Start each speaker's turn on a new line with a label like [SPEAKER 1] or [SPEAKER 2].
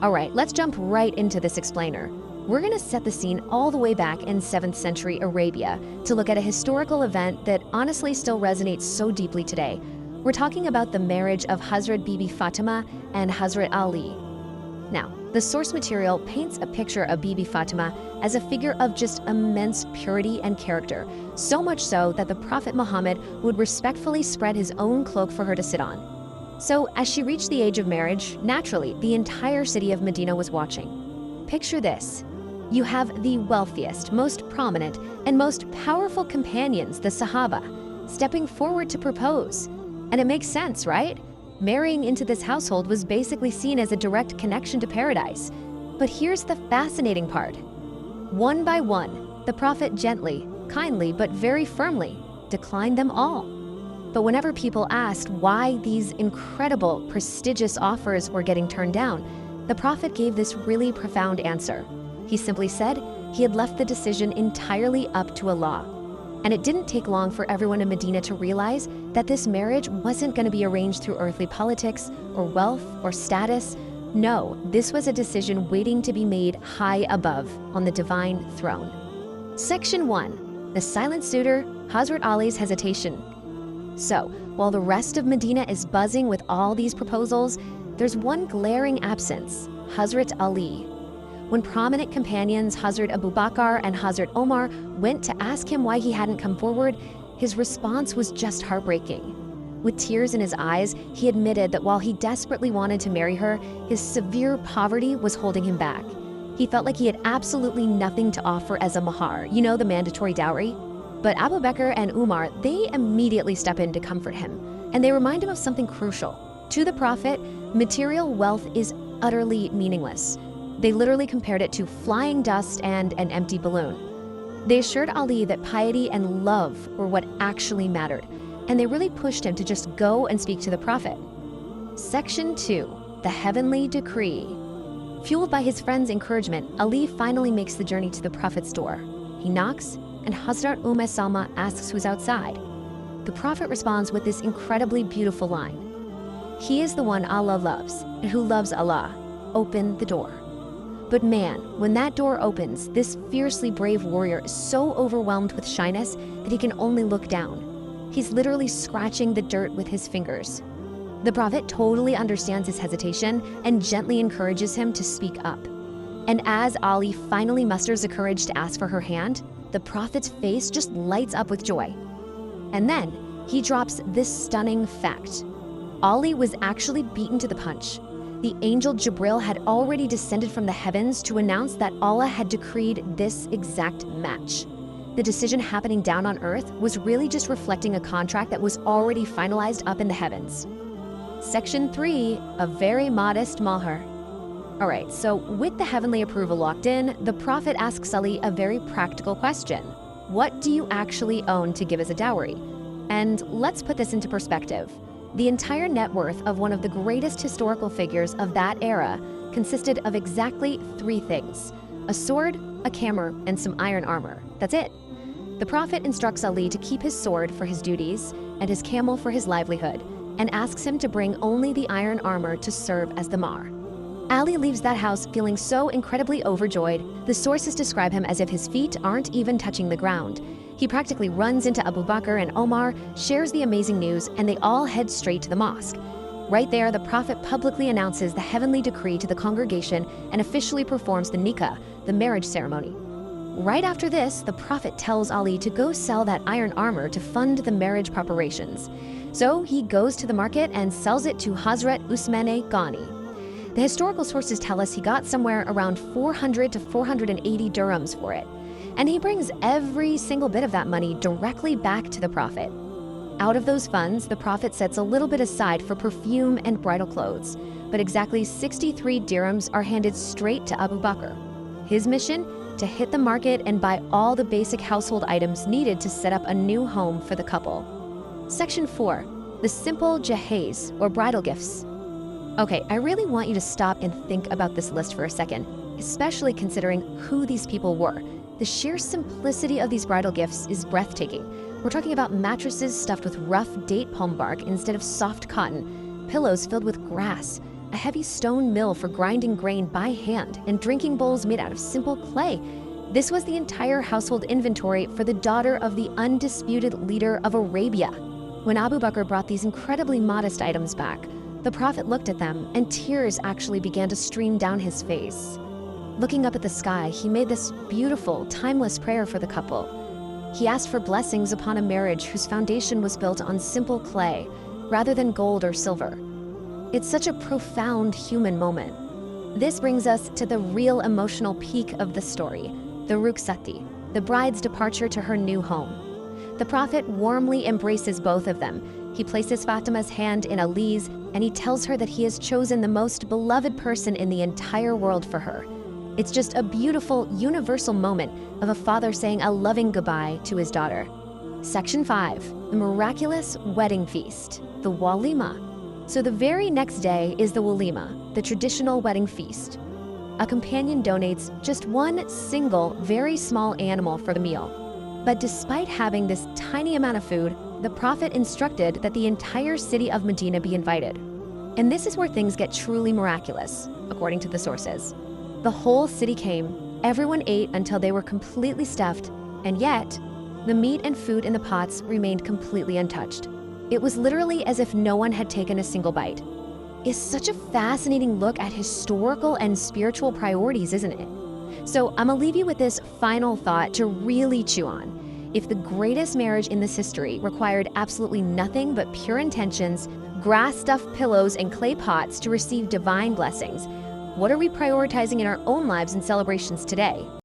[SPEAKER 1] All right, let's jump right into this explainer. We're going to set the scene all the way back in 7th century Arabia to look at a historical event that honestly still resonates so deeply today. We're talking about the marriage of Hazrat Bibi Fatimah and Hazrat Ali. Now, the source material paints a picture of Bibi Fatimah as a figure of just immense purity and character, so much so that the Prophet Muhammad would respectfully spread his own cloak for her to sit on. So, as she reached the age of marriage, naturally, the entire city of Medina was watching. Picture this. You have the wealthiest, most prominent, and most powerful companions, the Sahaba, stepping forward to propose. And it makes sense, right? Marrying into this household was basically seen as a direct connection to paradise. But here's the fascinating part. One by one, the Prophet gently, kindly, but very firmly declined them all. But whenever people asked why these incredible, prestigious offers were getting turned down, the Prophet gave this really profound answer. He simply said he had left the decision entirely up to Allah. And it didn't take long for everyone in Medina to realize that this marriage wasn't going to be arranged through earthly politics or wealth or status. No, this was a decision waiting to be made high above on the divine throne. Section 1. The silent suitor, Hazrat Ali's hesitation. So, while the rest of Medina is buzzing with all these proposals, there's one glaring absence, Hazrat Ali. When prominent companions Hazrat Abu Bakr and Hazrat Omar went to ask him why he hadn't come forward, his response was just heartbreaking. With tears in his eyes, he admitted that while he desperately wanted to marry her, his severe poverty was holding him back. He felt like he had absolutely nothing to offer as a mahar, you know, the mandatory dowry. But Abu Bakr and Umar, they immediately step in to comfort him, and they remind him of something crucial. To the Prophet, material wealth is utterly meaningless. They literally compared it to flying dust and an empty balloon. They assured Ali that piety and love were what actually mattered, and they really pushed him to just go and speak to the Prophet. Section 2. The Heavenly Decree. Fueled by his friend's encouragement, Ali finally makes the journey to the Prophet's door. He knocks, and Hazrat Salma asks who's outside. The Prophet responds with this incredibly beautiful line. He is the one Allah loves, and who loves Allah. Open the door. But man, when that door opens, this fiercely brave warrior is so overwhelmed with shyness that he can only look down. He's literally scratching the dirt with his fingers. The Prophet totally understands his hesitation and gently encourages him to speak up. And as Ali finally musters the courage to ask for her hand, the Prophet's face just lights up with joy. And then he drops this stunning fact. Ali was actually beaten to the punch. The angel Jibril had already descended from the heavens to announce that Allah had decreed this exact match. The decision happening down on earth was really just reflecting a contract that was already finalized up in the heavens. Section 3. A very modest mahar. All right, so with the heavenly approval locked in, the Prophet asks Ali a very practical question. What do you actually own to give as a dowry? And let's put this into perspective. The entire net worth of one of the greatest historical figures of that era consisted of exactly 3 things: a sword, a camel, and some iron armor. That's it. The Prophet instructs Ali to keep his sword for his duties and his camel for his livelihood, and asks him to bring only the iron armor to serve as the mahr. Ali leaves that house feeling so incredibly overjoyed, the sources describe him as if his feet aren't even touching the ground. He practically runs into Abu Bakr and Omar, shares the amazing news, and they all head straight to the mosque. Right there, the Prophet publicly announces the heavenly decree to the congregation and officially performs the nikah, the marriage ceremony. Right after this, the Prophet tells Ali to go sell that iron armor to fund the marriage preparations. So he goes to the market and sells it to Hazrat Usmane Ghani. The historical sources tell us he got somewhere around 400 to 480 dirhams for it. And he brings every single bit of that money directly back to the Prophet. Out of those funds, the Prophet sets a little bit aside for perfume and bridal clothes, but exactly 63 dirhams are handed straight to Abu Bakr. His mission? To hit the market and buy all the basic household items needed to set up a new home for the couple. Section 4. The simple jahez, or bridal gifts. Okay, I really want you to stop and think about this list for a second, especially considering who these people were. The sheer simplicity of these bridal gifts is breathtaking. We're talking about mattresses stuffed with rough date palm bark instead of soft cotton, pillows filled with grass, a heavy stone mill for grinding grain by hand, and drinking bowls made out of simple clay. This was the entire household inventory for the daughter of the undisputed leader of Arabia. When Abu Bakr brought these incredibly modest items back, the Prophet looked at them, and tears actually began to stream down his face. Looking up at the sky, he made this beautiful, timeless prayer for the couple. He asked for blessings upon a marriage whose foundation was built on simple clay, rather than gold or silver. It's such a profound human moment. This brings us to the real emotional peak of the story, the Rukhsati, the bride's departure to her new home. The Prophet warmly embraces both of them. He places Fatima's hand in Ali's, and he tells her that he has chosen the most beloved person in the entire world for her. It's just a beautiful, universal moment of a father saying a loving goodbye to his daughter. Section 5, the miraculous wedding feast, the walima. So the very next day is the walima, the traditional wedding feast. A companion donates just one single, very small animal for the meal. But despite having this tiny amount of food, the Prophet instructed that the entire city of Medina be invited. And this is where things get truly miraculous, according to the sources. The whole city came, everyone ate until they were completely stuffed, and yet, the meat and food in the pots remained completely untouched. It was literally as if no one had taken a single bite. It's such a fascinating look at historical and spiritual priorities, isn't it? So I'm gonna leave you with this final thought to really chew on. If the greatest marriage in this history required absolutely nothing but pure intentions, grass-stuffed pillows, and clay pots to receive divine blessings, what are we prioritizing in our own lives and celebrations today?